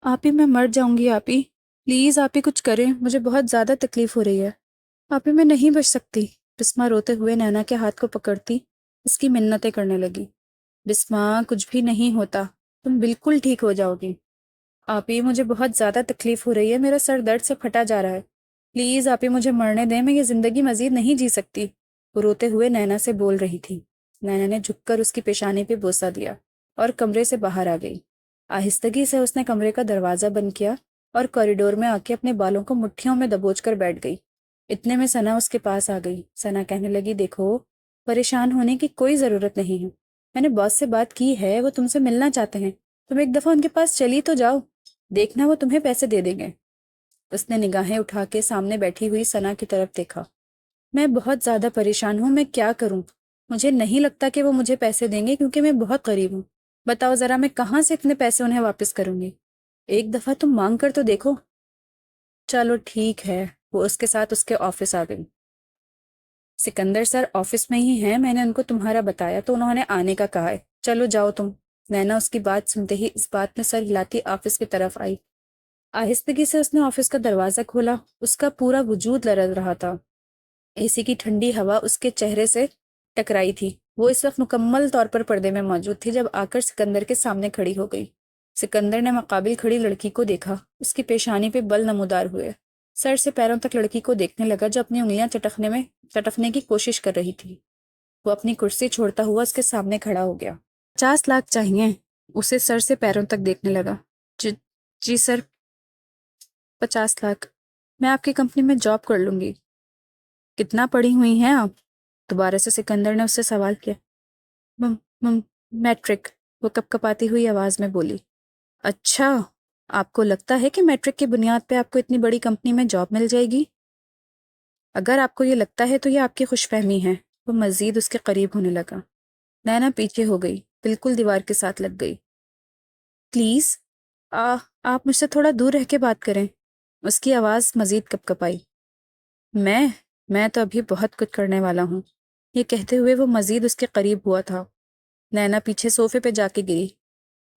آپ ہی میں مر جاؤں گی آپ ہی، پلیز آپ ہی کچھ کریں، مجھے بہت زیادہ تکلیف ہو رہی ہے، آپ ہی میں نہیں بچ سکتی۔ بسمہ روتے ہوئے نینا کے ہاتھ کو پکڑتی اس کی منتیں کرنے لگی۔ بسمہ کچھ بھی نہیں ہوتا، تم بالکل ٹھیک ہو جاؤ گی۔ آپ ہی مجھے بہت زیادہ تکلیف ہو رہی ہے، میرا سر درد سے پھٹا جا رہا ہے، پلیز آپ ہی مجھے مرنے دیں، میں یہ زندگی مزید نہیں جی سکتی۔ وہ روتے ہوئے نینا سے بول رہی تھی۔ نینا نے جھک کر اس کی پیشانی پہ بوسہ دیا اور کمرے سے باہر آ گئی۔ آہستگی سے اس نے کمرے کا دروازہ بند کیا اور کوریڈور میں آ کے اپنے بالوں کو مٹھیوں میں دبوچ کر بیٹھ گئی۔ اتنے میں ثنا اس کے پاس آ گئی۔ ثنا کہنے لگی، دیکھو پریشان ہونے کی کوئی ضرورت نہیں ہے، میں نے باس سے بات کی ہے، وہ تم سے ملنا چاہتے ہیں، تم ایک دفعہ ان کے پاس چلی تو جاؤ، دیکھنا وہ تمہیں پیسے دے دیں گے۔ اس نے نگاہیں اٹھا کے سامنے بیٹھی ہوئی ثنا کی طرف دیکھا۔ میں بہت زیادہ پریشان ہوں، میں کیا کروں؟ مجھے نہیں لگتا کہ وہ مجھے پیسے دیں گے کیونکہ میں بہت غریب ہوں۔ بتاؤ ذرا میں کہاں سے اتنے پیسے انہیں واپس کروں گی؟ ایک دفعہ تم مانگ کر تو دیکھو۔ چلو ٹھیک ہے، وہ اس کے ساتھ اس کے آفس آ گئی۔ سکندر سر آفس میں ہی ہیں، میں نے ان کو تمہارا بتایا تو انہوں نے آنے کا کہا ہے، چلو جاؤ تم۔ نینا اس کی بات سنتے ہی اس بات میں سر ہلاتی آفس کی طرف آئی۔ آہستگی سے اس نے آفس کا دروازہ کھولا، اس کا پورا وجود لرز رہا تھا۔ اے سی کی ٹھنڈی ہوا اس کے چہرے سے ٹکرائی تھی۔ وہ اس وقت مکمل طور پر پردے میں موجود تھی جب آ کر سکندر کے سامنے کھڑی ہو گئی۔ سکندر نے مقابل کھڑی لڑکی کو دیکھا، اس کی پیشانی پہ بل نمودار ہوئے، سر سے پیروں تک لڑکی کو دیکھنے لگا جو اپنی انگلیاں چٹکنے کی کوشش کر رہی تھی۔ وہ اپنی کرسی چھوڑتا ہوا اس کے سامنے کھڑا ہو گیا۔ 50 لاکھ چاہیے؟ اسے سر سے پیروں تک دیکھنے لگا۔ جی سر، 50 لاکھ، میں آپ کی کمپنی میں جاب کر لوں گی۔ کتنا پڑھی ہوئی ہیں آپ؟ دوبارہ سے سکندر نے اس سے سوال کیا۔ میٹرک، وہ کپ کپاتی ہوئی آواز میں بولی۔ اچھا، آپ کو لگتا ہے کہ میٹرک کی بنیاد پہ آپ کو اتنی بڑی کمپنی میں جاب مل جائے گی؟ اگر آپ کو یہ لگتا ہے تو یہ آپ کی خوش فہمی ہے۔ وہ مزید اس کے قریب ہونے لگا۔ نینا پیچھے ہو گئی، بالکل دیوار کے ساتھ لگ گئی۔ پلیز آپ مجھ سے تھوڑا دور رہ کے بات کریں۔ اس کی آواز مزید کپ کپائی۔ میں تو ابھی بہت کچھ کرنے والا ہوں۔ یہ کہتے ہوئے وہ مزید اس کے قریب ہوا تھا۔ نینا پیچھے صوفے پہ جا کے گری۔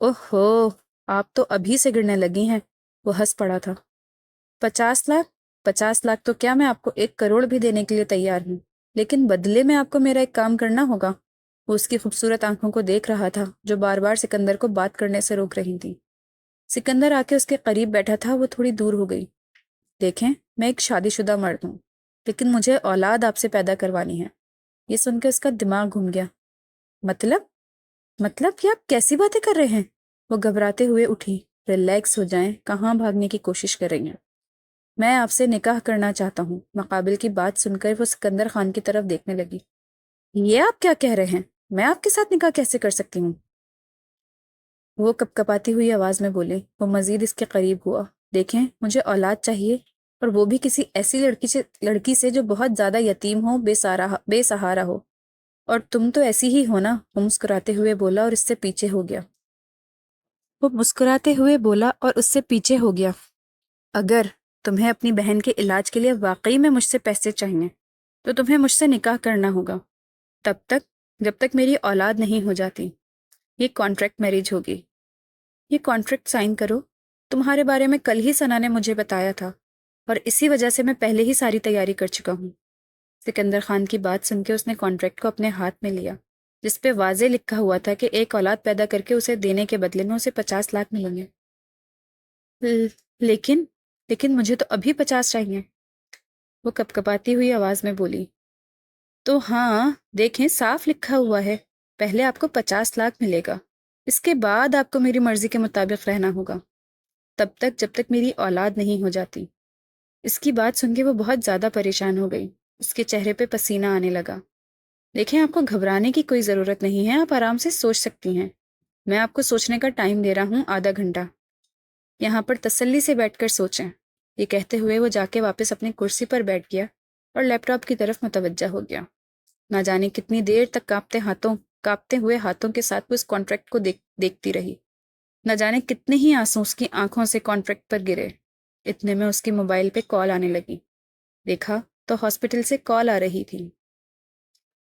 اوہو، آپ تو ابھی سے گرنے لگی ہیں۔ وہ ہنس پڑا تھا۔ 50 لاکھ؟ 50 لاکھ تو کیا، میں آپ کو 1 کروڑ بھی دینے کے لیے تیار ہوں، لیکن بدلے میں آپ کو میرا ایک کام کرنا ہوگا۔ وہ اس کی خوبصورت آنکھوں کو دیکھ رہا تھا جو بار بار سکندر کو بات کرنے سے روک رہی تھی۔ سکندر آ کے اس کے قریب بیٹھا تھا، وہ تھوڑی دور ہو گئی۔ دیکھیں، میں ایک شادی شدہ مرد ہوں، لیکن مجھے اولاد آپ سے پیدا کروانی ہے۔ یہ سن کے اس کا دماغ گھوم گیا۔ مطلب کہ آپ کیسی باتیں کر رہے ہیں؟ وہ گھبراتے ہوئے اٹھی۔ ریلیکس ہو جائیں، کہاں بھاگنے کی کوشش کر رہی ہیں؟ میں آپ سے نکاح کرنا چاہتا ہوں۔ مقابل کی بات سن کر وہ سکندر خان کی طرف دیکھنے لگی۔ یہ آپ کیا کہہ رہے ہیں؟ میں آپ کے ساتھ نکاح کیسے کر سکتی ہوں؟ وہ کپ کپاتی ہوئی آواز میں بولے۔ وہ مزید اس کے قریب ہوا۔ دیکھیں، مجھے اولاد چاہیے، اور وہ بھی کسی ایسی لڑکی سے جو بہت زیادہ یتیم ہو، بے سہارا ہو، اور تم تو ایسی ہی ہو نا۔ وہ مسکراتے ہوئے بولا اور اس سے پیچھے ہو گیا۔ اگر تمہیں اپنی بہن کے علاج کے لیے واقعی میں مجھ سے پیسے چاہیے تو تمہیں مجھ سے نکاح کرنا ہوگا، جب تک میری اولاد نہیں ہو جاتی۔ یہ کانٹریکٹ میرج ہوگی۔ یہ کانٹریکٹ سائن کرو۔ تمہارے بارے میں کل ہی ثنا نے مجھے بتایا تھا، اور اسی وجہ سے میں پہلے ہی ساری تیاری کر چکا ہوں۔ سکندر خان کی بات سن کے اس نے کانٹریکٹ کو اپنے ہاتھ میں لیا، جس پہ واضح لکھا ہوا تھا کہ ایک اولاد پیدا کر کے اسے دینے کے بدلے میں اسے 50 لاکھ ملیں گے۔ لیکن مجھے تو ابھی 50 چاہیے، وہ کپ کپاتی ہوئی آواز میں بولی۔ تو ہاں، دیکھیں صاف لکھا ہوا ہے، پہلے آپ کو 50 لاکھ ملے گا، اس کے بعد آپ کو میری مرضی کے مطابق رہنا ہوگا، تب تک جب تک میری اولاد نہیں ہو جاتی۔ اس کی بات سن کے وہ بہت زیادہ پریشان ہو گئی، اس کے چہرے پہ پسینہ آنے لگا۔ دیکھیں، آپ کو گھبرانے کی کوئی ضرورت نہیں ہے، آپ آرام سے سوچ سکتی ہیں۔ میں آپ کو سوچنے کا ٹائم دے رہا ہوں، آدھا گھنٹہ، یہاں پر تسلی سے بیٹھ کر سوچیں۔ یہ کہتے ہوئے وہ جا کے واپس اپنی کرسی پر بیٹھ گیا اور لیپ ٹاپ کی طرف متوجہ ہو گیا۔ نہ جانے کتنی دیر تک کانپتے ہوئے ہاتھوں کے ساتھ وہ اس کانٹریکٹ کو دیکھتی رہی۔ نہ جانے کتنے ہی آنسو اس کی آنکھوں سے کانٹریکٹ پر گرے۔ اتنے میں اس کی موبائل پہ کال آنے لگی۔ دیکھا تو ہاسپٹل سے کال آ رہی تھی۔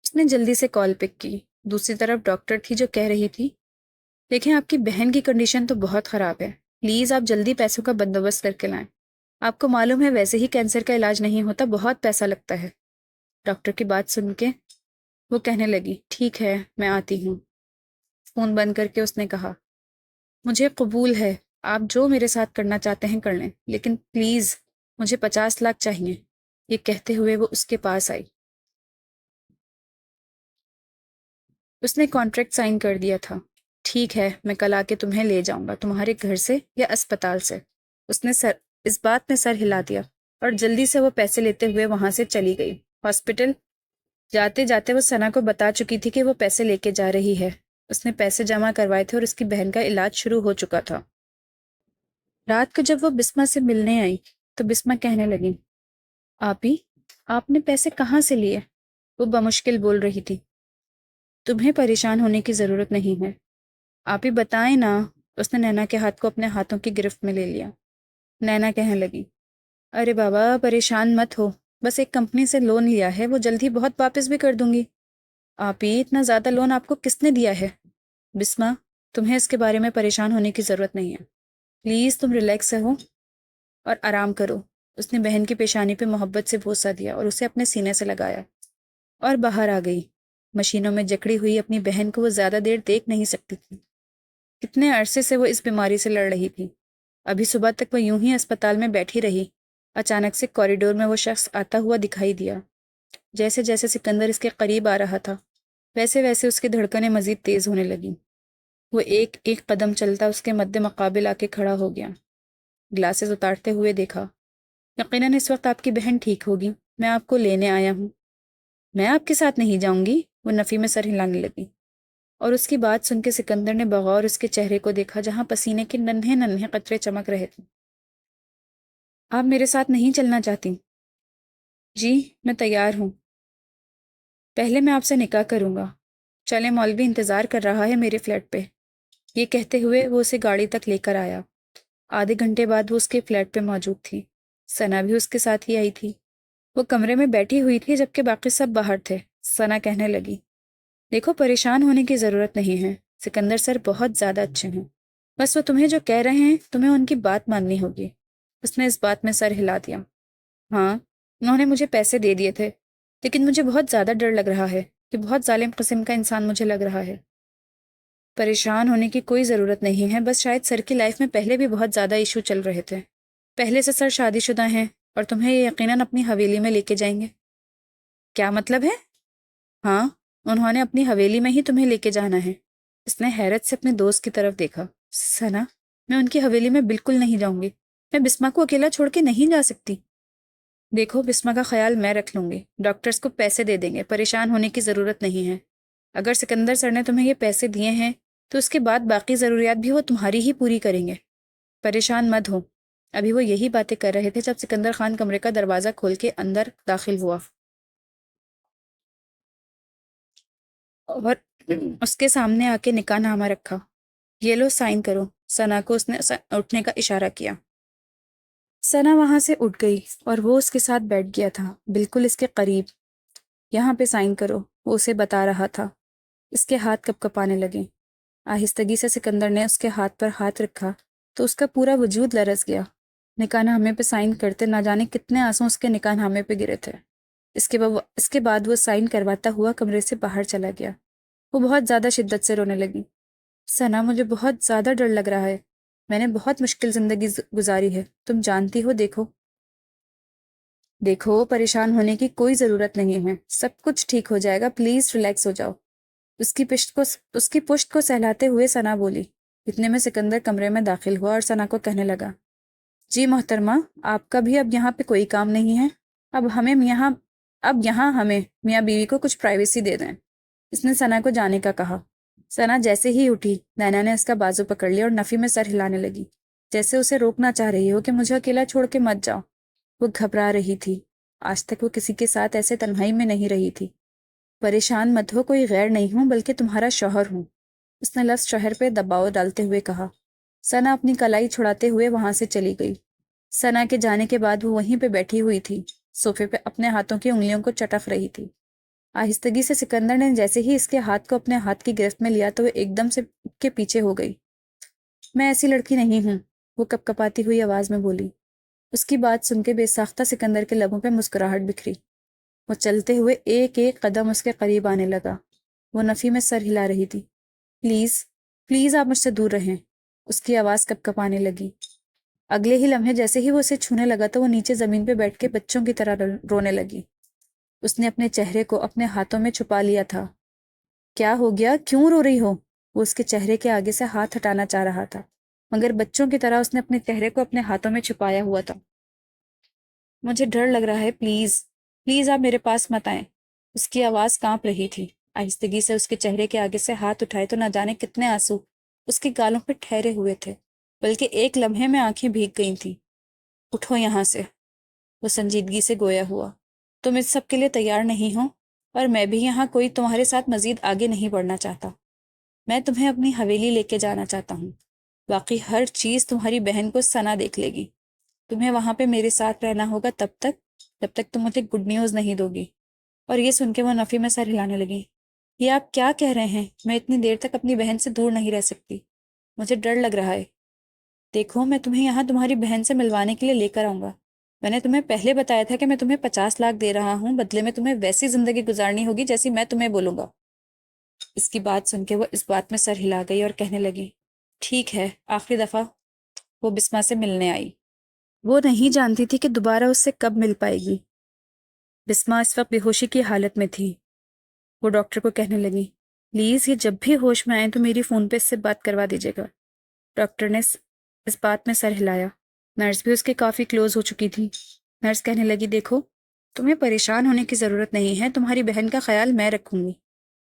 اس نے جلدی سے کال پک کی۔ دوسری طرف ڈاکٹر تھی جو کہہ رہی تھی، دیکھیں آپ کی بہن کی کنڈیشن تو بہت خراب ہے، پلیز آپ جلدی پیسوں کا بندوبست کر کے لائیں. آپ کو معلوم ہے ویسے ہی کینسر کا علاج نہیں ہوتا، بہت پیسہ لگتا ہے. ڈاکٹر کی بات سن کے وہ کہنے لگی، ٹھیک ہے میں آتی ہوں. فون بند کر کے اس نے کہا، مجھے قبول ہے، آپ جو میرے ساتھ کرنا چاہتے ہیں کر لیں، لیکن پلیز مجھے 50 لاکھ چاہیے. یہ کہتے ہوئے وہ اس کے پاس آئی. اس نے کانٹریکٹ سائن کر دیا تھا. ٹھیک ہے میں کل آ کے تمہیں لے جاؤں گا، تمہارے گھر سے یا اسپتال سے. اس نے اس بات میں سر ہلا دیا اور جلدی سے وہ پیسے لیتے ہوئے وہاں سے چلی گئی. ہاسپٹل جاتے جاتے وہ ثنا کو بتا چکی تھی کہ وہ پیسے لے کے جا رہی ہے. اس نے پیسے جمع کروائے تھے اور اس کی بہن کا علاج شروع ہو چکا تھا. رات کو جب وہ بسما سے ملنے آئی تو بسما کہنے لگی، آپی آپ نے پیسے کہاں سے لیے؟ وہ بمشکل بول رہی تھی. تمہیں پریشان ہونے کی ضرورت نہیں ہے، آپ ہی بتائیں نا. اس نے نینا کے ہاتھ کو اپنے ہاتھوں کی گرفت میں لے لیا. نینا کہنے لگی، ارے بابا پریشان مت ہو، بس ایک کمپنی سے لون لیا ہے، وہ جلد ہی بہت واپس بھی کر دوں گی. آپ ہی اتنا زیادہ لون آپ کو کس نے دیا ہے؟ بسما تمہیں اس کے بارے میں پریشان ہونے کی ضرورت نہیں ہے، پلیز تم ریلیکس رہو اور آرام کرو. اس نے بہن کی پیشانی پہ محبت سے بوسہ دیا اور اسے اپنے سینے سے لگایا اور باہر آ گئی. مشینوں میں جکڑی ہوئی اپنی بہن کو وہ زیادہ دیر دیکھ نہیں سکتی تھی. کتنے عرصے سے وہ اس بیماری سے لڑ رہی تھی. ابھی صبح تک وہ یوں ہی اسپتال میں بیٹھی رہی. اچانک سے کوریڈور میں وہ شخص آتا ہوا دکھائی دیا. جیسے جیسے سکندر اس کے قریب آ رہا تھا ویسے ویسے اس کی دھڑکنیں مزید تیز ہونے لگیں. وہ ایک ایک قدم چلتا اس کے مد مقابل آ کے کھڑا ہو گیا. گلاسز اتارتے ہوئے دیکھا، یقیناً اس وقت آپ کی بہن ٹھیک ہوگی، میں آپ کو لینے آیا ہوں. میں آپ کے ساتھ نہیں جاؤں گی، وہ نفی میں سر ہلانے لگی. اور اس کی بات سن کے سکندر نے بغور اس کے چہرے کو دیکھا جہاں پسینے کے ننھے ننھے قطرے چمک رہے تھے. آپ میرے ساتھ نہیں چلنا چاہتی؟ جی میں تیار ہوں، پہلے میں آپ سے نکاح کروں گا. چلیں مولوی انتظار کر رہا ہے میرے فلیٹ پہ. یہ کہتے ہوئے وہ اسے گاڑی تک لے کر آیا. آدھے گھنٹے بعد وہ اس کے فلیٹ پہ موجود تھی. ثنا بھی اس کے ساتھ ہی آئی تھی. وہ کمرے میں بیٹھی ہوئی تھی جبکہ باقی سب باہر تھے. ثنا کہنے لگی، دیکھو پریشان ہونے کی ضرورت نہیں ہے، سکندر سر بہت زیادہ اچھے ہیں، بس وہ تمہیں جو کہہ رہے ہیں تمہیں ان کی بات ماننی ہوگی. اس نے اس بات میں سر ہلا دیا. ہاں انہوں نے مجھے پیسے دے دیے تھے، لیکن مجھے بہت زیادہ ڈر لگ رہا ہے کہ بہت ظالم قسم کا انسان مجھے لگ رہا ہے. پریشان ہونے کی کوئی ضرورت نہیں ہے، بس شاید سر کی لائف میں پہلے بھی بہت زیادہ ایشو چل رہے تھے. پہلے سے سر شادی شدہ ہیں اور تمہیں یہ یقیناً اپنی حویلی میں لے کے جائیں گے. کیا مطلب ہے؟ ہاں انہوں نے اپنی حویلی میں ہی تمہیں لے کے جانا ہے. اس نے حیرت سے اپنے دوست کی طرف دیکھا. ثنا میں ان کی حویلی میں بالکل نہیں جاؤں گی، میں بسما کو اکیلا چھوڑ کے نہیں جا سکتی. دیکھو بسما کا خیال میں رکھ لوں گی، ڈاکٹرز کو پیسے دے دیں گے، پریشان ہونے کی ضرورت نہیں ہے. اگر سکندر سر نے تمہیں یہ پیسے دیے ہیں تو اس کے بعد باقی ضروریات بھی وہ تمہاری ہی پوری کریں گے. پریشان مت ہو. ابھی وہ یہی باتیں کر رہے تھے جب سکندر خان کمرے کا دروازہ کھول کے اندر داخل ہوا اور اس کے سامنے آ کے نکاح نامہ رکھا. یہ لو سائن کرو. ثنا کو اس نے اٹھنے کا اشارہ کیا. ثنا وہاں سے اٹھ گئی اور وہ اس کے ساتھ بیٹھ گیا تھا بالکل اس کے قریب. یہاں پہ سائن کرو، وہ اسے بتا رہا تھا. اس کے ہاتھ کپ کپانے لگے. آہستگی سے سکندر نے اس کے ہاتھ پر ہاتھ رکھا تو اس کا پورا وجود لرز گیا. نکاح نامے پہ سائن کرتے نہ جانے کتنے آنسو اس کے نکاح نامے پہ گرے تھے. اس کے بعد وہ سائن کرواتا ہوا کمرے سے باہر چلا گیا. وہ بہت زیادہ شدت سے رونے لگی. ثنا مجھے بہت زیادہ ڈر لگ رہا ہے، میں نے بہت مشکل زندگی گزاری ہے، تم جانتی ہو. دیکھو پریشان ہونے کی کوئی ضرورت نہیں ہے، سب کچھ ٹھیک ہو جائے گا، پلیز ریلیکس ہو جاؤ. اس کی پشت کو سہلاتے ہوئے ثنا بولی. اتنے میں سکندر کمرے میں داخل ہوا اور ثنا کو کہنے لگا، جی محترمہ آپ کا بھی اب یہاں پہ کوئی کام نہیں ہے، اب یہاں ہمیں میاں بیوی کو کچھ پرائیویسی دے دیں. اس نے ثنا کو جانے کا کہا. ثنا جیسے ہی اٹھی نینا نے اس کا بازو پکڑ لیا اور نفی میں سر ہلانے لگی جیسے اسے روکنا چاہ رہی ہو کہ مجھے اکیلا چھوڑ کے مت جاؤ. وہ گھبرا رہی تھی، آج تک وہ کسی کے ساتھ ایسے تنہائی میں نہیں رہی تھی. پریشان مت ہو، کوئی غیر نہیں ہوں بلکہ تمہارا شوہر ہوں، اس نے لفظ شوہر پہ دباؤ ڈالتے ہوئے کہا. ثنا اپنی کلائی چھڑاتے ہوئے وہاں سے چلی گئی. ثنا کے جانے کے بعد وہ وہیں پہ بیٹھی ہوئی تھی، صوفے پہ اپنے ہاتھوں کی انگلیوں کو چٹک رہی تھی. آہستگی سے سکندر نے جیسے ہی اس کے ہاتھ کو اپنے ہاتھ کی گرفت میں لیا تو وہ ایک دم سے کے پیچھے ہو گئی. میں ایسی لڑکی نہیں ہوں، وہ کپکپاتی ہوئی آواز میں بولی۔ اس کی بات سن کے بے ساختہ سکندر کے لبوں پہ مسکراہٹ بکھری۔ وہ چلتے ہوئے ایک ایک قدم اس کے قریب آنے لگا۔ وہ نفی میں سر ہلا رہی تھی۔ پلیز پلیز آپ مجھ سے دور رہیں۔ اس کی آواز کپکپانے لگی۔ اگلے ہی لمحے جیسے ہی وہ اسے چھونے لگا تو وہ نیچے زمین پہ بیٹھ کے بچوں کی طرح رونے لگی۔ اس نے اپنے چہرے کو اپنے ہاتھوں میں چھپا لیا تھا۔ کیا ہو گیا؟ کیوں رو رہی ہو؟ وہ اس کے چہرے کے آگے سے ہاتھ ہٹانا چاہ رہا تھا، مگر بچوں کی طرح اس نے اپنے چہرے کو اپنے ہاتھوں میں چھپایا ہوا تھا۔ مجھے ڈر لگ رہا ہے، پلیز پلیز آپ میرے پاس مت آئیں۔ اس کی آواز کانپ رہی تھی۔ آہستگی سے اس کے چہرے کے آگے سے ہاتھ اٹھائے تو نہ جانے کتنے آنسو اس کے گالوں پہ ٹھہرے ہوئے تھے، بلکہ ایک لمحے میں آنکھیں بھیگ گئی تھیں۔ اٹھو یہاں سے، وہ سنجیدگی سے گویا ہوا۔ تم اس سب کے لیے تیار نہیں ہو، اور میں بھی یہاں کوئی تمہارے ساتھ مزید آگے نہیں بڑھنا چاہتا۔ میں تمہیں اپنی حویلی لے کے جانا چاہتا ہوں۔ باقی ہر چیز تمہاری بہن کو ثنا دیکھ لے گی۔ تمہیں وہاں پہ میرے ساتھ رہنا ہوگا جب تک تم مجھے گڈ نیوز نہیں دو گی۔ اور یہ سن کے وہ نفی میں سر ہلانے لگی۔ یہ آپ کیا کہہ رہے ہیں؟ میں اتنی دیر تک اپنی بہن سے دور نہیں رہ سکتی۔ مجھے ڈر لگ رہا ہے۔ دیکھو، میں تمہیں یہاں تمہاری بہن سے ملوانے کے لیے لے کر آؤں گا۔ میں نے تمہیں پہلے بتایا تھا کہ میں تمہیں 50 لاکھ دے رہا ہوں، بدلے میں تمہیں ویسی زندگی گزارنی ہوگی جیسی میں تمہیں بولوں گا۔ اس کی بات سن کے وہ اس بات میں سر ہلا گئی اور کہنے لگی، ٹھیک ہے، آخری دفعہ۔ وہ بسما سے ملنے آئی۔ وہ نہیں جانتی تھی کہ دوبارہ اس سے کب مل پائے گی۔ بسما اس وقت بے ہوشی کی حالت میں تھی۔ وہ ڈاکٹر کو کہنے لگی، پلیز یہ جب بھی ہوش میں آئیں تو میری فون پہ اس سے بات کروا دیجیے گا۔ ڈاکٹر نے اس بات میں سر ہلایا۔ نرس بھی اس کے کافی کلوز ہو چکی تھی۔ نرس کہنے لگی، دیکھو، تمہیں پریشان ہونے کی ضرورت نہیں ہے، تمہاری بہن کا خیال میں رکھوں گی،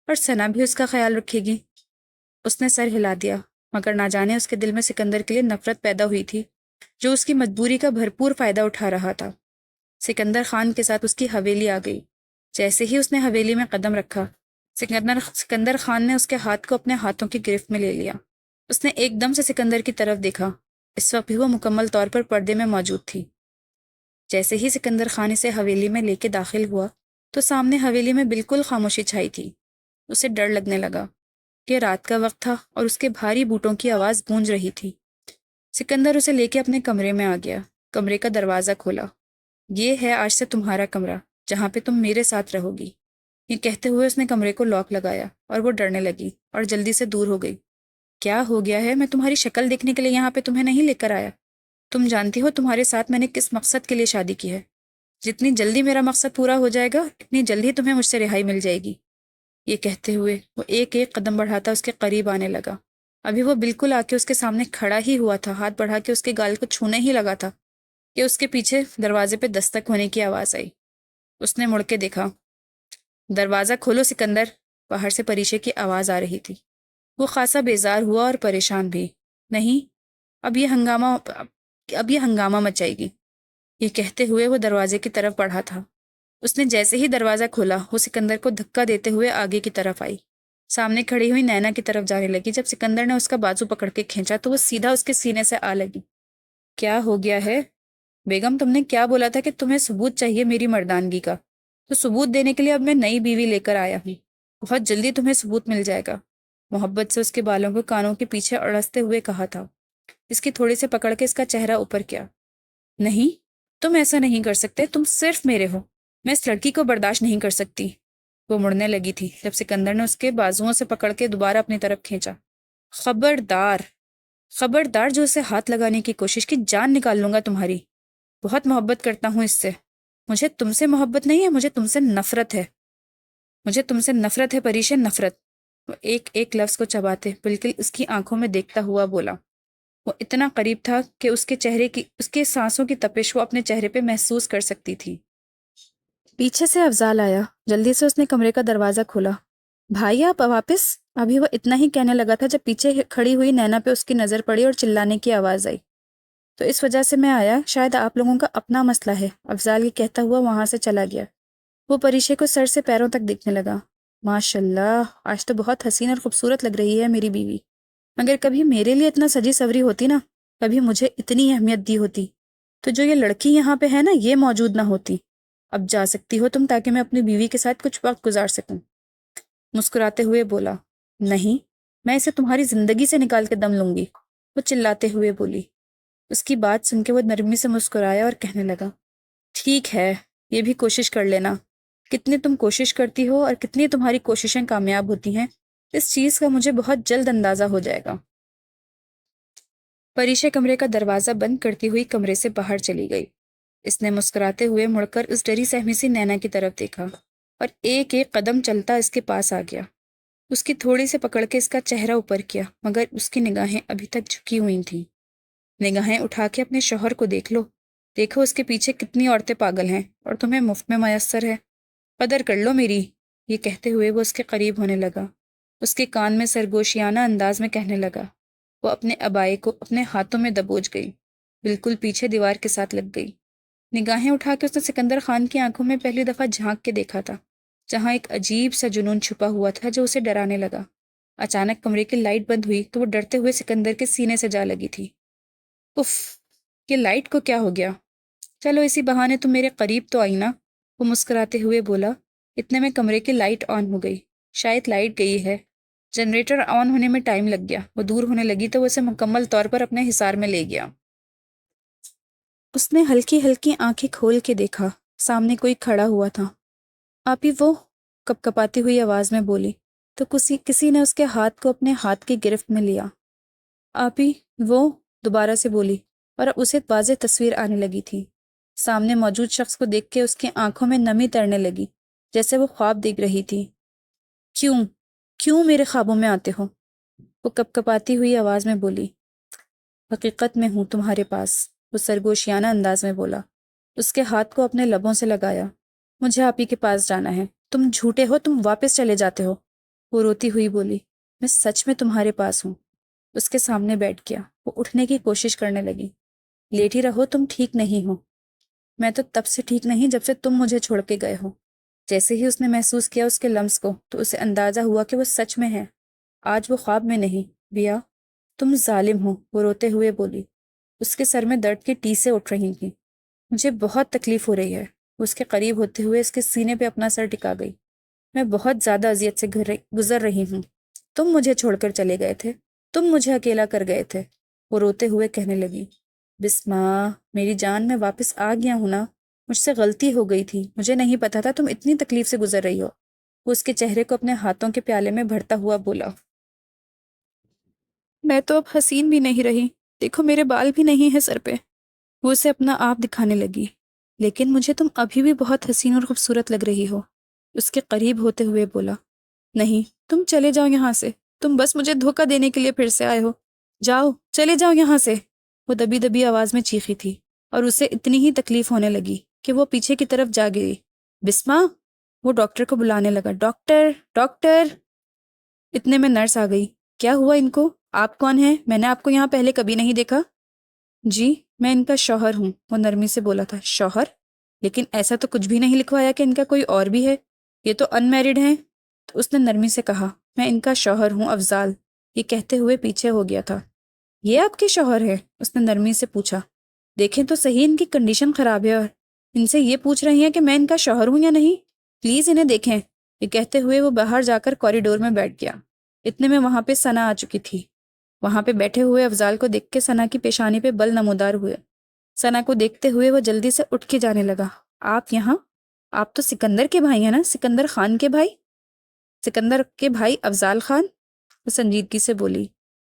اور ثنا بھی اس کا خیال رکھے گی۔ اس نے سر ہلا دیا، مگر نہ جانے اس کے دل میں سکندر کے لیے نفرت پیدا ہوئی تھی، جو اس کی مجبوری کا بھرپور فائدہ اٹھا رہا تھا۔ سکندر خان کے ساتھ اس کی حویلی آ گئی۔ جیسے ہی اس نے حویلی میں قدم رکھا، سکندر خان نے اس کے ہاتھ کو اپنے ہاتھوں کی گرفت میں لے لیا۔ اس نے ایک دم سے سکندر کی طرف دیکھا۔ اس وقت بھی وہ مکمل طور پر پردے میں موجود تھی۔ جیسے ہی سکندر خان اسے حویلی میں لے کے داخل ہوا تو سامنے حویلی میں بالکل خاموشی چھائی تھی۔ اسے ڈر لگنے لگا کہ رات کا وقت تھا اور اس کے بھاری بوٹوں کی آواز گونج رہی تھی۔ سکندر اسے لے کے اپنے کمرے میں آ گیا۔ کمرے کا دروازہ کھولا۔ یہ ہے آج سے تمہارا کمرہ، جہاں پہ تم میرے ساتھ رہو گی۔ یہ کہتے ہوئے اس نے کمرے کو لاک لگایا اور وہ ڈرنے لگی اور جلدی سے دور ہو گئی۔ کیا ہو گیا ہے؟ میں تمہاری شکل دیکھنے کے لیے یہاں پہ تمہیں نہیں لے کر آیا۔ تم جانتی ہو تمہارے ساتھ میں نے کس مقصد کے لیے شادی کی ہے۔ جتنی جلدی میرا مقصد پورا ہو جائے گا، اتنی جلدی تمہیں مجھ سے رہائی مل جائے گی۔ یہ کہتے ہوئے وہ ایک ایک قدم بڑھاتا اس کے قریب آنے لگا۔ ابھی وہ بالکل آ کے اس کے سامنے کھڑا ہی ہوا تھا، ہاتھ بڑھا کے اس کے گال کو چھونے ہی لگا تھا کہ اس کے پیچھے دروازے پہ دستک ہونے کی آواز آئی۔ اس نے مڑ کے دیکھا۔ دروازہ کھولو سکندر، باہر سے پریشے کی آواز آ رہی تھی۔ وہ خاصا بیزار ہوا اور پریشان بھی۔ نہیں، اب یہ ہنگامہ مچائے گی۔ یہ کہتے ہوئے وہ دروازے کی طرف بڑھا تھا۔ اس نے جیسے ہی دروازہ کھولا، وہ سکندر کو دھکا دیتے ہوئے آگے کی طرف آئی۔ سامنے کھڑی ہوئی نینا کی طرف جانے لگی۔ جب سکندر نے اس کا بازو پکڑ کے کھینچا تو وہ سیدھا اس کے سینے سے آ لگی۔ کیا ہو گیا ہے بیگم؟ تم نے کیا بولا تھا کہ تمہیں ثبوت چاہیے میری مردانگی کا، تو ثبوت دینے کے لیے اب میں نئی بیوی لے کر آیا ہوں۔ بہت جلدی تمہیں ثبوت مل جائے گا۔ محبت سے اس کے بالوں کو کانوں کے پیچھے اڑستے ہوئے کہا تھا۔ اس کی تھوڑی سے پکڑ کے اس کا چہرہ اوپر کیا۔ نہیں، تم ایسا نہیں کر سکتے، تم صرف میرے ہو۔ میں اس لڑکی کو برداشت نہیں کر سکتی۔ وہ مڑنے لگی تھی جب سکندر نے اس کے بازوؤں سے پکڑ کے دوبارہ اپنی طرف کھینچا۔ خبردار، خبردار، جو اسے ہاتھ لگانے کی کوشش کی، جان نکال لوں گا تمہاری۔ بہت محبت کرتا ہوں اس سے۔ مجھے تم سے محبت نہیں ہے، مجھے تم سے نفرت ہے۔ مجھے تم سے نفرت ہے پریشے، نفرت۔ وہ ایک ایک لفظ کو چباتے بالکل اس کی آنکھوں میں دیکھتا ہوا بولا۔ وہ اتنا قریب تھا کہ اس کے سانسوں کی تپش وہ اپنے چہرے پہ محسوس کر سکتی تھی۔ پیچھے سے افضال آیا۔ جلدی سے اس نے کمرے کا دروازہ کھولا۔ بھائی آپ واپس؟ ابھی وہ اتنا ہی کہنے لگا تھا جب پیچھے کھڑی ہوئی نینا پہ اس کی نظر پڑی اور چلانے کی آواز آئی۔ تو اس وجہ سے میں آیا، شاید آپ لوگوں کا اپنا مسئلہ ہے۔ افضال یہ کہتا ہوا وہاں سے چلا گیا۔ وہ پریشے کو سر سے پیروں تک دیکھنے لگا۔ ماشاءاللہ، آج تو بہت حسین اور خوبصورت لگ رہی ہے میری بیوی، مگر کبھی میرے لیے اتنا سجی سوری ہوتی نا، کبھی مجھے اتنی اہمیت دی ہوتی تو جو یہ لڑکی یہاں پہ ہے نا، یہ موجود نہ ہوتی۔ اب جا سکتی ہو تم، تاکہ میں اپنی بیوی کے ساتھ کچھ وقت گزار سکوں۔ مسکراتے ہوئے بولا۔ نہیں، میں اسے تمہاری زندگی سے نکال کے دم لوں گی، وہ چلاتے ہوئے بولی۔ اس کی بات سن کے وہ نرمی سے مسکرایا اور کہنے لگا، ٹھیک ہے، یہ بھی کوشش کر لینا۔ کتنی تم کوشش کرتی ہو اور کتنی تمہاری کوششیں کامیاب ہوتی ہیں، اس چیز کا مجھے بہت جلد اندازہ ہو جائے گا۔ پریشا کمرے کا دروازہ بند کرتی ہوئی کمرے سے باہر چلی گئی۔ اس نے مسکراتے ہوئے مڑ کر اس ڈری سہمی سی نینا کی طرف دیکھا اور ایک ایک قدم چلتا اس کے پاس آ گیا۔ اس کی تھوڑی سے پکڑ کے اس کا چہرہ اوپر کیا، مگر اس کی نگاہیں ابھی تک جھکی ہوئی تھیں۔ نگاہیں اٹھا کے اپنے شوہر کو دیکھ لو، دیکھو اس کے پیچھے کتنی عورتیں پاگل ہیں اور تمہیں مفت میں میسر ہے، قدر کر لو میری۔ یہ کہتے ہوئے وہ اس کے قریب ہونے لگا، اس کے کان میں سرگوشیانہ انداز میں کہنے لگا۔ وہ اپنے عبائے کو اپنے ہاتھوں میں دبوچ گئی، بالکل پیچھے دیوار کے ساتھ لگ گئی۔ نگاہیں اٹھا کے اس نے سکندر خان کی آنکھوں میں پہلی دفعہ جھانک کے دیکھا تھا، جہاں ایک عجیب سا جنون چھپا ہوا تھا جو اسے ڈرانے لگا۔ اچانک کمرے کی لائٹ بند ہوئی تو وہ ڈرتے ہوئے سکندر کے سینے سے جا لگی تھی۔ اف، یہ لائٹ کو کیا ہو گیا؟ چلو اسی بہانے تم میرے قریب تو آئی نا، وہ مسکراتے ہوئے بولا۔ اتنے میں کمرے کی لائٹ آن ہو گئی، شاید لائٹ گئی ہے۔ جنریٹر آن ہونے میں ٹائم لگ گیا، وہ دور ہونے لگی تو وہ اسے مکمل طور پر اپنے حصار میں لے گیا۔ اس نے ہلکی ہلکی آنکھیں کھول کے دیکھا، سامنے کوئی کھڑا ہوا تھا۔ آپی وہ، کپ کپاتی ہوئی آواز میں بولی تو کسی نے اس کے ہاتھ کو اپنے ہاتھ کی گرفت میں لیا۔ آپی وہ، دوبارہ سے بولی، اور اب اسے واضح تصویر آنے لگی تھی۔ سامنے موجود شخص کو دیکھ کے اس کی آنکھوں میں نمی ترنے لگی، جیسے وہ خواب دیکھ رہی تھی۔ کیوں میرے خوابوں میں آتے ہو؟ وہ کپ کپاتی ہوئی آواز میں بولی۔ حقیقت میں ہوں تمہارے پاس، وہ سرگوشیانہ انداز میں بولا۔ اس کے ہاتھ کو اپنے لبوں سے لگایا۔ مجھے آپی کے پاس جانا ہے، تم جھوٹے ہو، تم واپس چلے جاتے ہو، وہ روتی ہوئی بولی۔ میں سچ میں تمہارے پاس ہوں۔ اس کے سامنے بیٹھ گیا، وہ اٹھنے کی کوشش کرنے لگی۔ لیٹی رہو، تم ٹھیک نہیں ہو۔ میں تو تب سے ٹھیک نہیں جب سے تم مجھے چھوڑ کے گئے ہو۔ جیسے ہی اس نے محسوس کیا اس کے لمس کو تو اسے اندازہ ہوا کہ وہ سچ میں ہے، آج وہ خواب میں نہیں۔ بیا، تم ظالم ہو، وہ روتے ہوئے بولی۔ اس کے سر میں درد کی ٹیسیں اٹھ رہی تھیں۔ مجھے بہت تکلیف ہو رہی ہے، وہ اس کے قریب ہوتے ہوئے اس کے سینے پہ اپنا سر ٹکا گئی۔ میں بہت زیادہ اذیت سے گزر رہی ہوں۔ تم مجھے چھوڑ کر چلے گئے تھے، تم مجھے اکیلا کر گئے تھے، وہ روتے ہوئے کہنے لگی۔ بسما میری جان، میں واپس آ گیا ہوں نا، مجھ سے غلطی ہو گئی تھی، مجھے نہیں پتا تھا تم اتنی تکلیف سے گزر رہی ہو۔ وہ اس کے چہرے کو اپنے ہاتھوں کے پیالے میں بھرتا ہوا بولا۔ میں تو اب حسین بھی نہیں رہی، دیکھو میرے بال بھی نہیں ہیں سر پہ، وہ اسے اپنا آپ دکھانے لگی۔ لیکن مجھے تم ابھی بھی بہت حسین اور خوبصورت لگ رہی ہو، اس کے قریب ہوتے ہوئے بولا۔ نہیں، تم چلے جاؤ یہاں سے، تم بس مجھے دھوکہ دینے کے لیے پھر سے آئے ہو، جاؤ چلے جاؤ یہاں سے، وہ دبی دبی آواز میں چیخی تھی، اور اسے اتنی ہی تکلیف ہونے لگی کہ وہ پیچھے کی طرف جا گئی۔ بسما، وہ ڈاکٹر کو بلانے لگا۔ ڈاکٹر ڈاکٹر، اتنے میں نرس آ گئی۔ کیا ہوا ان کو؟ آپ کون ہیں؟ میں نے آپ کو یہاں پہلے کبھی نہیں دیکھا۔ جی میں ان کا شوہر ہوں، وہ نرمی سے بولا تھا۔ شوہر؟ لیکن ایسا تو کچھ بھی نہیں لکھوایا کہ ان کا کوئی اور بھی ہے، یہ تو ان میرڈ ہیں۔ تو اس نے نرمی سے کہا، میں ان کا شوہر ہوں افضال، یہ کہتے ہوئے پیچھے ہو گیا تھا۔ یہ آپ کے شوہر ہے؟ اس نے نرمی سے پوچھا۔ دیکھیں تو صحیح، ان کی کنڈیشن خراب ہے اور ان سے یہ پوچھ رہی ہیں کہ میں ان کا شوہر ہوں یا نہیں، پلیز انہیں دیکھیں، یہ کہتے ہوئے وہ باہر جا کر کوریڈور میں بیٹھ گیا۔ اتنے میں وہاں پہ ثنا آ چکی تھی۔ وہاں پہ بیٹھے ہوئے افضال کو دیکھ کے ثنا کی پیشانی پہ بل نمودار ہوئے۔ ثنا کو دیکھتے ہوئے وہ جلدی سے اٹھ کے جانے لگا۔ آپ یہاں؟ آپ تو سکندر کے بھائی ہیں نا، سکندر خان کے بھائی؟ سکندر کے بھائی افضال خان، وہ سنجیدگی سے بولی۔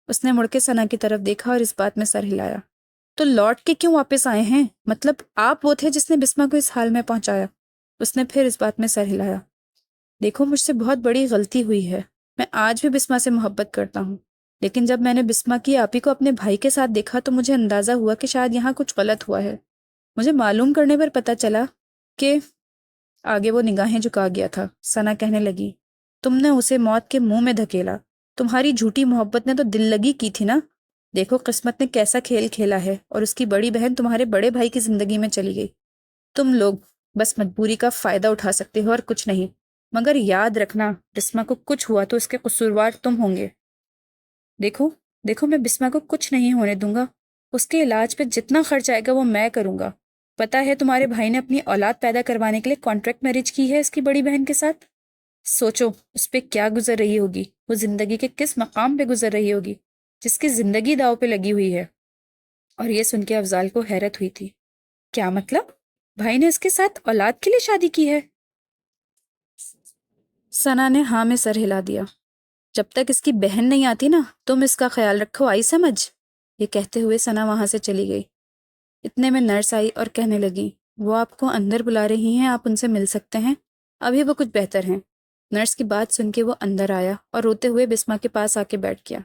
اس نے مڑ کے ثنا کی طرف دیکھا اور اس بات میں سر ہلایا۔ تو لوٹ کے کیوں واپس آئے ہیں؟ مطلب آپ وہ تھے جس نے بسما کو اس حال میں پہنچایا؟ اس نے پھر اس بات میں سر ہلایا۔ دیکھو مجھ سے بہت بڑی غلطی ہوئی ہے، میں آج بھی بسما سے محبت کرتا ہوں، لیکن جب میں نے بسما کی آپی کو اپنے بھائی کے ساتھ دیکھا تو مجھے اندازہ ہوا کہ شاید یہاں کچھ غلط ہوا ہے۔ مجھے معلوم کرنے پر پتہ چلا کہ آگے وہ نگاہیں جھکا گیا تھا۔ ثنا کہنے لگی، تم نے اسے موت کے منہ میں دھکیلا، تمہاری جھوٹی محبت نے تو دل لگی کی تھی نا۔ دیکھو قسمت نے کیسا کھیل کھیلا ہے اور اس کی بڑی بہن تمہارے بڑے بھائی کی زندگی میں چلی گئی۔ تم لوگ بس مجبوری کا فائدہ اٹھا سکتے ہو اور کچھ نہیں، مگر یاد رکھنا بسما کو کچھ ہوا تو اس کے قصوروار تم ہوں گے۔ دیکھو میں بسما کو کچھ نہیں ہونے دوں گا، اس کے علاج پہ جتنا خرچ آئے گا وہ میں کروں گا۔ پتہ ہے تمہارے بھائی نے اپنی اولاد پیدا کروانے کے لیے کانٹریکٹ میرج کی ہے اس کی بڑی بہن کے ساتھ۔ سوچو اس پہ کیا گزر رہی ہوگی، وہ زندگی کے کس مقام پہ گزر رہی ہوگی جس کی زندگی داؤ پہ لگی ہوئی ہے۔ اور یہ سن کے افضال کو حیرت ہوئی تھی. کیا مطلب؟ بھائی نے اس کے ساتھ اولاد کے لیے شادی کی ہے؟ ثنا نے ہاں میں سر ہلا دیا. جب تک اس کی بہن نہیں آتی نا تم اس کا خیال رکھو، آئی سمجھ؟ یہ کہتے ہوئے ثنا وہاں سے چلی گئی. اتنے میں نرس آئی اور کہنے لگی وہ آپ کو اندر بلا رہی ہیں، آپ ان سے مل سکتے ہیں، ابھی وہ کچھ بہتر ہیں. نرس کی بات سن کے وہ اندر آیا اور روتے ہوئے بسما کے پاس آ کے بیٹھ گیا.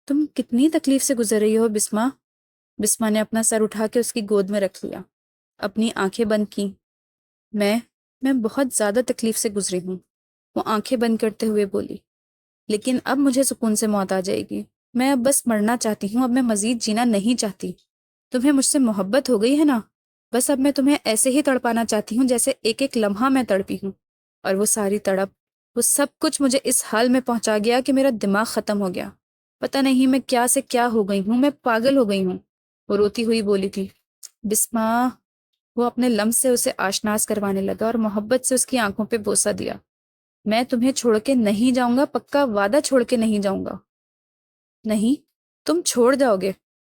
تم کتنی تکلیف سے گزر رہی ہو بسما؟ بسما نے اپنا سر اٹھا کے اس کی گود میں رکھ لیا، اپنی آنکھیں بند کی. میں بہت زیادہ تکلیف سے گزری ہوں، وہ آنکھیں بند کرتے ہوئے بولی. لیکن اب مجھے سکون سے موت آ جائے گی. میں اب بس مرنا چاہتی ہوں، اب میں مزید جینا نہیں چاہتی. تمہیں مجھ سے محبت ہو گئی ہے نا؟ بس اب میں تمہیں ایسے ہی تڑپانا چاہتی ہوں جیسے ایک ایک لمحہ میں تڑپی ہوں. اور وہ ساری تڑپ، وہ سب کچھ مجھے اس حال میں پہنچا گیا کہ میرا دماغ ختم ہو گیا. پتہ نہیں میں کیا سے کیا ہو گئی ہوں، میں پاگل ہو گئی ہوں. وہ روتی ہوئی بولی تھی. بسما، وہ اپنے لمس سے اسے آشناس کروانے لگا اور محبت سے اس کی آنکھوں پہ بوسہ دیا. میں تمہیں چھوڑ کے نہیں جاؤں گا، پکا وعدہ چھوڑ کے نہیں جاؤں گا. نہیں، تم چھوڑ جاؤ گے.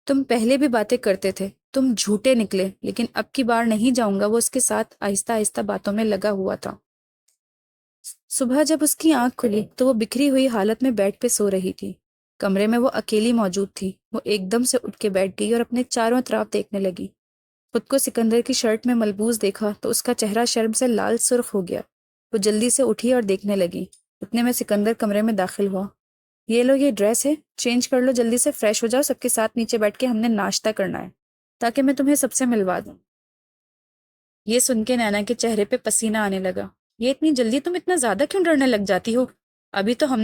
تم پہلے بھی باتیں کرتے تھے، تم جھوٹے نکلے، لیکن اب کی بار نہیں جاؤں گا. وہ اس کے ساتھ آہستہ آہستہ باتوں میں لگا ہوا تھا. صبح جب اس کی آنکھ کھلی تو وہ بکھری ہوئی حالت میں بیڈ پہ سو رہی تھی. کمرے میں وہ اکیلی موجود تھی. وہ ایک دم سے اٹھ کے بیٹھ گئی اور اپنے چاروں طرف دیکھنے لگی. خود کو سکندر کی شرٹ میں ملبوس دیکھا تو اس کا چہرہ شرم سے لال سرخ ہو گیا. وہ جلدی سے اٹھی اور دیکھنے لگی. اتنے میں سکندر کمرے میں داخل ہوا. یہ لو، یہ ڈریس ہے، چینج کر لو، جلدی سے فریش ہو جاؤ، سب کے ساتھ نیچے بیٹھ کے ہم نے ناشتہ کرنا ہے تاکہ میں تمہیں سب سے ملوا دوں. یہ سن کے نینا کے چہرے پہ پسینہ آنے لگا. یہ اتنی جلدی تم اتنا زیادہ کیوں ڈرنے لگ جاتی ہو؟ ابھی تو تم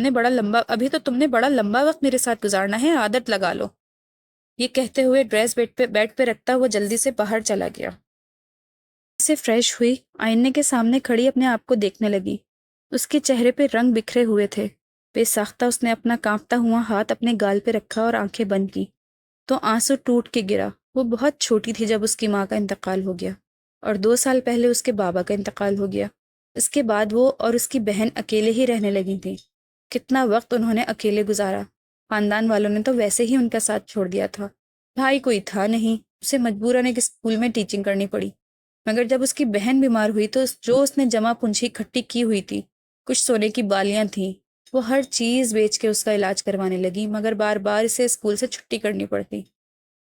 نے بڑا لمبا وقت میرے ساتھ گزارنا ہے، عادت لگا لو. یہ کہتے ہوئے ڈریس بیڈ پہ رکھتا ہوا جلدی سے باہر چلا گیا. سے فریش ہوئی، آئینے کے سامنے کھڑی اپنے آپ کو دیکھنے لگی. اس کے چہرے پہ رنگ بکھرے ہوئے تھے. بے ساختہ اس نے اپنا کانپتا ہوا ہاتھ اپنے گال پہ رکھا اور آنکھیں بند کی تو آنسو ٹوٹ کے گرا. وہ بہت چھوٹی تھی جب اس کی ماں کا انتقال ہو گیا اور 2 سال پہلے اس کے بابا کا انتقال ہو گیا. اس کے بعد وہ اور اس کی بہن اکیلے ہی رہنے لگی تھیں. کتنا وقت انہوں نے اکیلے گزارا. خاندان والوں نے تو ویسے ہی ان کا ساتھ چھوڑ دیا تھا. بھائی کوئی تھا نہیں، اسے مجبوراً ایک اسکول میں ٹیچنگ کرنی پڑی. مگر جب اس کی بہن بیمار ہوئی تو جو اس نے جمع پونجی اکٹھی کی ہوئی تھی، کچھ سونے کی بالیاں تھیں، وہ ہر چیز بیچ کے اس کا علاج کروانے لگی. مگر بار بار اسے اسکول سے چھٹی کرنی پڑتی،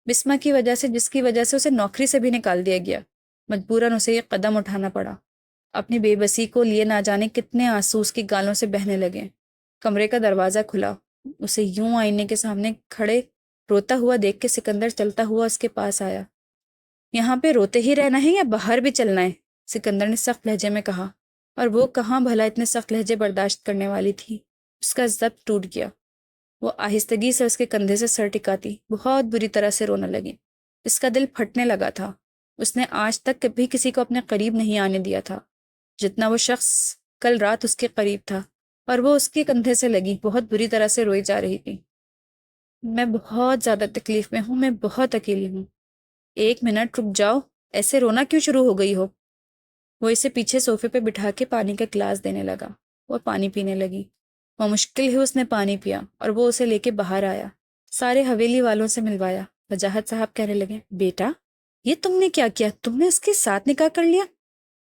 بسما کی وجہ سے، جس کی وجہ سے اسے نوکری سے بھی نکال دیا گیا. مجبوراً اسے یہ قدم اٹھانا پڑا. اپنی بے بسی کو لیے نہ جانے کتنے آنسو اس کی گالوں سے بہنے لگے. کمرے کا دروازہ کھلا. اسے یوں آئینے کے سامنے کھڑے روتا ہوا دیکھ کے سکندر چلتا ہوا اس کے پاس آیا. یہاں پہ روتے ہی رہنا ہے یا باہر بھی چلنا ہے؟ سکندر نے سخت لہجے میں کہا. اور وہ کہاں بھلا اتنے سخت لہجے برداشت کرنے والی تھی. اس کا ضبط ٹوٹ گیا. وہ آہستگی سے اس کے کندھے سے سر ٹکاتی بہت بری طرح سے رونے لگی. اس کا دل پھٹنے لگا تھا. اس نے آج تک کبھی کسی کو اپنے قریب نہیں آنے دیا تھا جتنا وہ شخص کل رات اس کے قریب تھا، اور وہ اس کے کندھے سے لگی بہت بری طرح سے روئی جا رہی تھی. میں بہت زیادہ تکلیف میں ہوں، میں بہت اکیلی ہوں. 1 منٹ رک جاؤ، ایسے رونا کیوں شروع ہو گئی ہو؟ وہ اسے پیچھے صوفے پہ بٹھا کے پانی کا گلاس دینے لگا. وہ پانی پینے لگی. وہ مشکل ہی اس نے پانی پیا اور وہ اسے لے کے باہر آیا. سارے حویلی والوں سے ملوایا. وجاہت صاحب کہنے لگے، بیٹا یہ تم نے کیا کیا؟ تم نے اس کے ساتھ نکاح کر لیا؟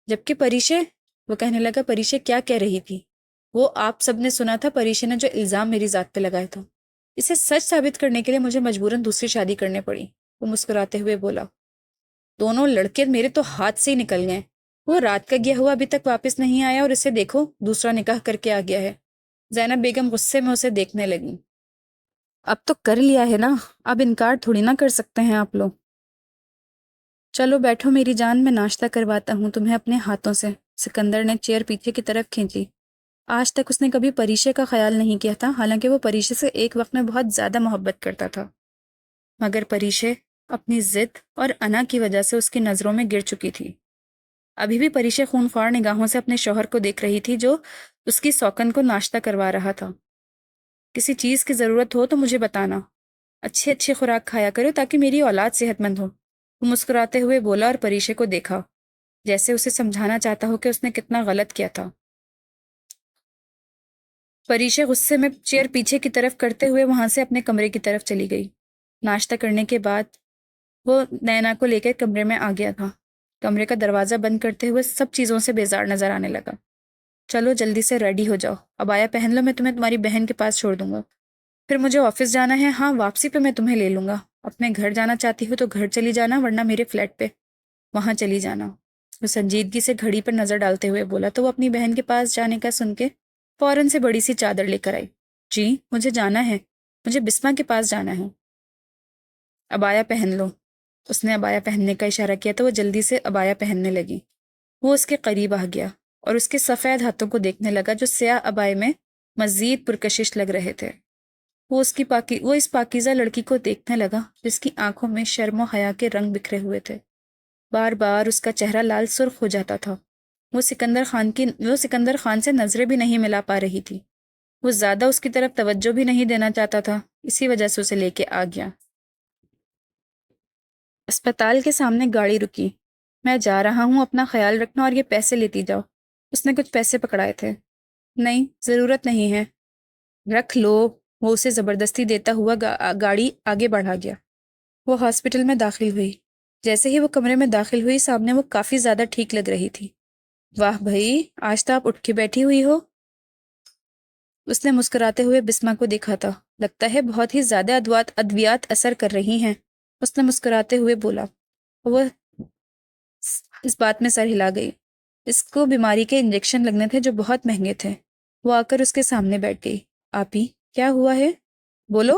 جبکہ پریشے، وہ کہنے لگا، پریشے کیا کہہ رہی تھی؟ وہ آپ سب نے سنا تھا پریشے نے جو الزام میری ذات پہ لگائے تھا. اسے سچ ثابت کرنے کے لیے مجھے مجبوراً دوسری شادی کرنے پڑی. وہ مسکراتے ہوئے بولا. دونوں لڑکے میرے تو ہاتھ سے ہی نکل گئے. وہ رات کا گیا ہوا ابھی تک واپس نہیں آیا اور اسے دیکھو دوسرا نکاح کر کے آ گیا ہے. زینب بیگم غصے میں اسے دیکھنے لگی. اب تو کر لیا ہے نا، اب انکار تھوڑی نہ کر سکتے ہیں آپ لوگ. چلو بیٹھو میری جان، میں ناشتہ کرواتا ہوں تمہیں اپنے ہاتھوں سے. سکندر نے چیئر پیچھے کی طرف کھینچی. آج تک اس نے کبھی پریشے کا خیال نہیں کیا تھا، حالانکہ وہ پریشے سے ایک وقت میں بہت زیادہ محبت کرتا تھا. مگر پریشے اپنی ضد اور انا کی وجہ سے اس کی نظروں میں گر چکی تھی. ابھی بھی پریشے خونخوار نگاہوں سے اپنے شوہر کو دیکھ رہی تھی جو اس کی سوکن کو ناشتہ کروا رہا تھا. کسی چیز کی ضرورت ہو تو مجھے بتانا. اچھی خوراک کھایا کرو تاکہ میری اولاد صحت مند ہو. وہ مسکراتے ہوئے بولا اور پریشے کو دیکھا جیسے اسے سمجھانا چاہتا ہو کہ اس نے کتنا غلط کیا تھا. پریشے غصے میں چیئر پیچھے کی طرف کرتے ہوئے وہاں سے اپنے کمرے کی طرف چلی گئی. ناشتہ کرنے کے بعد وہ نینا کو لے کر کمرے میں آ گیا تھا۔ کمرے کا دروازہ بند کرتے ہوئے سب چیزوں سے بیزار نظر آنے لگا۔ چلو جلدی سے ریڈی ہو جاؤ، عبایا پہن لو، میں تمہیں تمہاری بہن کے پاس چھوڑ دوں گا، پھر مجھے آفس جانا ہے، ہاں واپسی پہ میں تمہیں لے لوں گا، اپنے گھر جانا چاہتی ہو تو گھر چلی جانا، ورنہ میرے فلیٹ پہ وہاں چلی جانا۔ وہ سنجیدگی سے گھڑی پر نظر ڈالتے ہوئے بولا تو وہ اپنی بہن کے پاس جانے کا سن کے فوراً سے بڑی سی چادر لے کر آئی۔ جی مجھے جانا ہے، مجھے بسما کے پاس جانا ہے۔ عبایا پہن لو۔ اس نے عبایا پہننے کا اشارہ کیا تو وہ جلدی سے عبایا پہننے لگی۔ وہ اس کے قریب آ گیا اور اس کے سفید ہاتھوں کو دیکھنے لگا جو سیاہ عبائے میں مزید پرکشش لگ رہے تھے۔ وہ اس پاکیزہ لڑکی کو دیکھنے لگا جس کی آنکھوں میں شرم و حیا کے رنگ بکھرے ہوئے تھے۔ بار بار اس کا چہرہ لال سرخ ہو جاتا تھا۔ وہ سکندر خان سے نظریں بھی نہیں ملا پا رہی تھی۔ وہ زیادہ اس کی طرف توجہ بھی نہیں دینا چاہتا تھا، اسی وجہ سے اسے لے کے آ گیا۔ اسپتال کے سامنے گاڑی رکی۔ میں جا رہا ہوں، اپنا خیال رکھنا اور یہ پیسے لیتی جاؤ۔ اس نے کچھ پیسے پکڑائے تھے۔ نہیں ضرورت نہیں ہے، رکھ لو۔ وہ اسے زبردستی دیتا ہوا گاڑی آگے بڑھا گیا۔ وہ ہاسپٹل میں داخل ہوئی۔ جیسے ہی وہ کمرے میں داخل ہوئی سامنے وہ کافی زیادہ ٹھیک لگ رہی تھی۔ واہ بھائی، آج تو آپ اٹھ کے بیٹھی ہوئی ہو۔ اس نے مسکراتے ہوئے بسما کو دیکھا تھا۔ لگتا ہے بہت ہی زیادہ ادویات اثر کر رہی ہیں، اس نے مسکراتے ہوئے بولا۔ وہ اس بات میں سر ہلا گئی۔ اس کو بیماری کے انجیکشن لگنے تھے جو بہت مہنگے تھے۔ وہ آ کر اس کے سامنے بیٹھ گئی۔ آپی کیا ہوا ہے؟ بولو،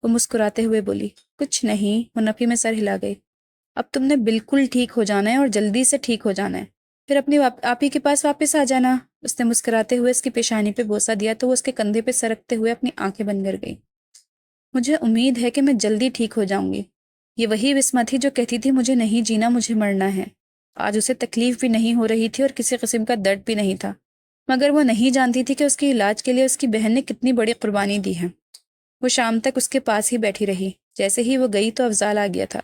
وہ مسکراتے ہوئے بولی۔ کچھ نہیں، وہ نفی میں سر ہلا گئی۔ اب تم نے بالکل ٹھیک ہو جانا ہے اور جلدی سے ٹھیک ہو جانا ہے، پھر اپنی آپی کے پاس واپس آ جانا۔ اس نے مسکراتے ہوئے اس کی پیشانی پہ بوسہ دیا تو وہ اس کے کندھے پہ سرکتے ہوئے اپنی آنکھیں بند کر گئی۔ مجھے امید ہے کہ میں جلدی ٹھیک ہو جاؤں گی۔ یہ وہی بسما تھی جو کہتی تھی مجھے نہیں جینا، مجھے مرنا ہے۔ آج اسے تکلیف بھی نہیں ہو رہی تھی اور کسی قسم کا درد بھی نہیں تھا، مگر وہ نہیں جانتی تھی کہ اس کے علاج کے لیے اس کی بہن نے کتنی بڑی قربانی دی ہے۔ وہ شام تک اس کے پاس ہی بیٹھی رہی۔ جیسے ہی وہ گئی تو افضال آ گیا تھا۔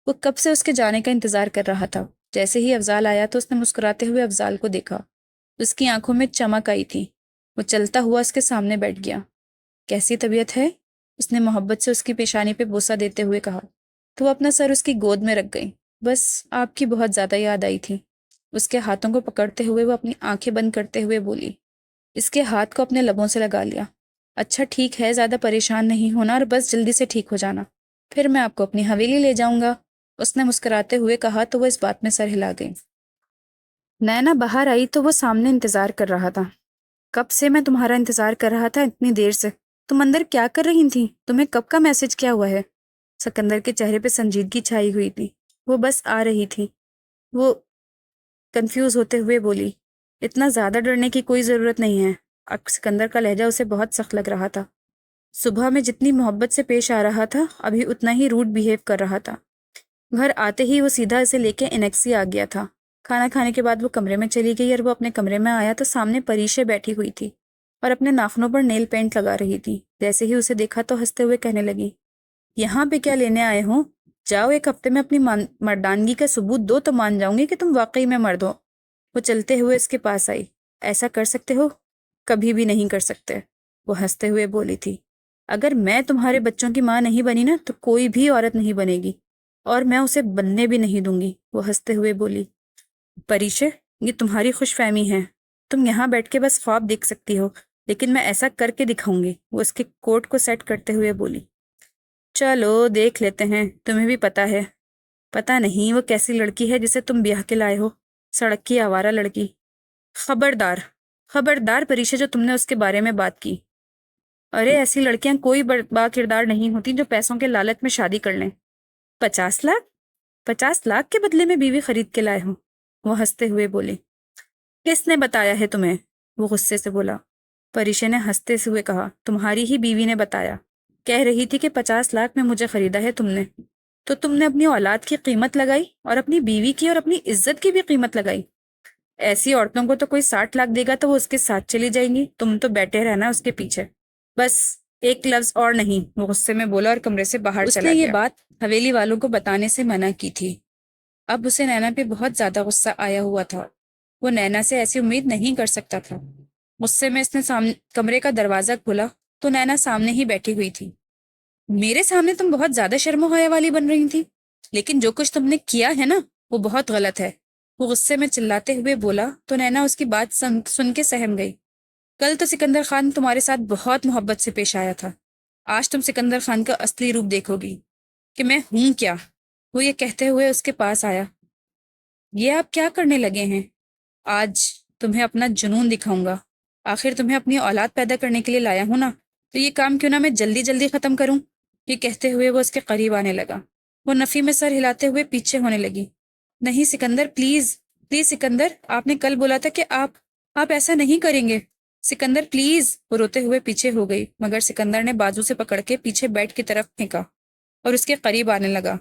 وہ کب سے اس کے جانے کا انتظار کر رہا تھا۔ جیسے ہی افضال آیا تو اس نے مسکراتے ہوئے افضال کو دیکھا۔ اس کی آنکھوں میں چمک آئی تھی۔ وہ چلتا ہوا اس کے سامنے بیٹھ گیا۔ کیسی طبیعت ہے؟ اس نے محبت سے اس کی پیشانی پہ بوسہ دیتے ہوئے کہا تو وہ اپنا سر اس کی گود میں رکھ گئی۔ بس آپ کی بہت زیادہ یاد آئی تھی۔ اس کے ہاتھوں کو پکڑتے ہوئے وہ اپنی آنکھیں بند کرتے ہوئے بولی۔ اس کے ہاتھ کو اپنے لبوں سے لگا لیا۔ اچھا ٹھیک ہے، زیادہ پریشان نہیں ہونا اور بس جلدی سے ٹھیک ہو جانا، پھر میں آپ کو اپنی حویلی لے جاؤں گا، اس نے مسکراتے ہوئے کہا تو وہ اس بات میں سر ہلا گئی۔ نینا باہر آئی تو وہ سامنے انتظار کر رہا تھا۔ کب سے میں تمہارا انتظار کر رہا تھا، اتنی دیر سے تم اندر کیا کر رہی تھی؟ تمہیں کب کا میسج کیا ہوا ہے؟ سکندر کے چہرے پہ سنجیدگی چھائی ہوئی تھی۔ وہ بس آ رہی تھی، وہ کنفیوز ہوتے ہوئے بولی۔ اتنا زیادہ ڈرنے کی کوئی ضرورت نہیں ہے۔ اب سکندر کا لہجہ اسے بہت سخت لگ رہا تھا۔ صبح میں جتنی محبت سے پیش آ رہا تھا ابھی اتنا ہی روڈ بیہیو کر رہا تھا۔ گھر آتے ہی وہ سیدھا اسے لے کے انیکسی آ گیا تھا۔ کھانا کھانے کے بعد وہ کمرے میں چلی گئی اور وہ اپنے کمرے میں آیا تو سامنے پریشے بیٹھی ہوئی تھی اور اپنے ناخنوں پر نیل پینٹ لگا رہی تھی۔ جیسے ہی اسے دیکھا تو ہنستے ہوئے کہنے لگی، یہاں پہ کیا لینے آئے ہو؟ جاؤ، ایک ہفتے میں اپنی مردانگی کا ثبوت دو تو مان جاؤں گی کہ تم واقعی میں مرد ہو۔ وہ چلتے ہوئے اس کے پاس آئی۔ ایسا کر سکتے ہو؟ کبھی بھی نہیں کر سکتے، وہ ہنستے ہوئے بولی تھی۔ اگر میں تمہارے بچوں کی ماں نہیں بنی نا تو کوئی بھی عورت نہیں بنے گی، اور میں اسے بننے بھی نہیں دوں گی، وہ ہنستے ہوئے بولی۔ پریشے، یہ تمہاری خوش فہمی ہے، تم یہاں بیٹھ کے بس خواب دیکھ سکتی ہو، لیکن میں ایسا کر کے دکھاؤں گی، وہ اس کے کوٹ کو سیٹ کرتے ہوئے بولی۔ چلو دیکھ لیتے ہیں، تمہیں بھی پتا ہے۔ پتا نہیں وہ کیسی لڑکی ہے جسے تم بیاہ کے لائے ہو، سڑک کی آوارہ لڑکی۔ خبردار خبردار پریشے جو تم نے اس کے بارے میں بات کی۔ ارے ایسی لڑکیاں کوئی با کردار نہیں ہوتی جو پیسوں کے لالچ میں شادی کر لیں۔ 50 لاکھ؟ 50 لاکھ کے بدلے میں بیوی خرید کے لائے ہوں، وہ ہنستے ہوئے بولے۔ کس نے بتایا ہے تمہیں؟ وہ غصے سے بولا۔ پریشے نے ہنستے ہوئے کہا، تمہاری ہی بیوی نے بتایا، کہہ رہی تھی کہ 50 لاکھ میں مجھے خریدا ہے تم نے، تو تم نے اپنی اولاد کی قیمت لگائی اور اپنی بیوی کی اور اپنی عزت کی بھی قیمت لگائی۔ ایسی عورتوں کو تو کوئی 60 لاکھ دے گا تو وہ اس کے ساتھ چلی جائیں گی، تم تو بیٹھے رہنا اس کے پیچھے، بس ایک لفظ اور نہیں، وہ غصے میں بولا اور کمرے سے باہر چلا گیا۔ اس نے یہ بات حویلی والوں کو بتانے سے منع کی تھی۔ اب اسے نینا پہ بہت زیادہ غصہ آیا ہوا تھا۔ وہ نینا سے ایسی امید نہیں کر سکتا تھا۔ غصے میں اس نے کمرے کا دروازہ کھولا تو نینا سامنے ہی بیٹھی ہوئی تھی۔ میرے سامنے تم بہت زیادہ شرم و حیا والی بن رہی تھی، لیکن جو کچھ تم نے کیا ہے نا وہ بہت غلط ہے، وہ غصے میں چلاتے ہوئے بولا تو نینا اس کی بات سن کے سہم گئی۔ کل تو سکندر خان تمہارے ساتھ بہت محبت سے پیش آیا تھا، آج تم سکندر خان کا اصلی روپ دیکھو گی کہ میں ہوں کیا۔ وہ یہ کہتے ہوئے اس کے پاس آیا۔ یہ آپ کیا کرنے لگے ہیں؟ آج تمہیں اپنا جنون دکھاؤں گا، آخر تمہیں اپنی اولاد پیدا کرنے کے لیے لایا ہوں نا، تو یہ کام کیوں نہ میں جلدی جلدی ختم کروں۔ یہ کہتے ہوئے وہ اس کے قریب آنے لگا۔ وہ نفی میں سر ہلاتے ہوئے پیچھے ہونے لگی۔ نہیں سکندر، پلیز پلیز سکندر، آپ نے کل بولا تھا کہ آپ ایسا نہیں کریں گے۔ سکندر پلیز، وہ روتے ہوئے پیچھے ہو گئی، مگر سکندر نے بازو سے پکڑ کے پیچھے بیڈ کی طرف پھینکا اور اس کے قریب آنے لگا۔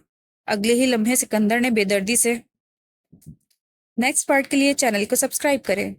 اگلے ہی لمحے سکندر نے بے دردی سے… نیکسٹ پارٹ کے لیے چینل کو سبسکرائب کریں۔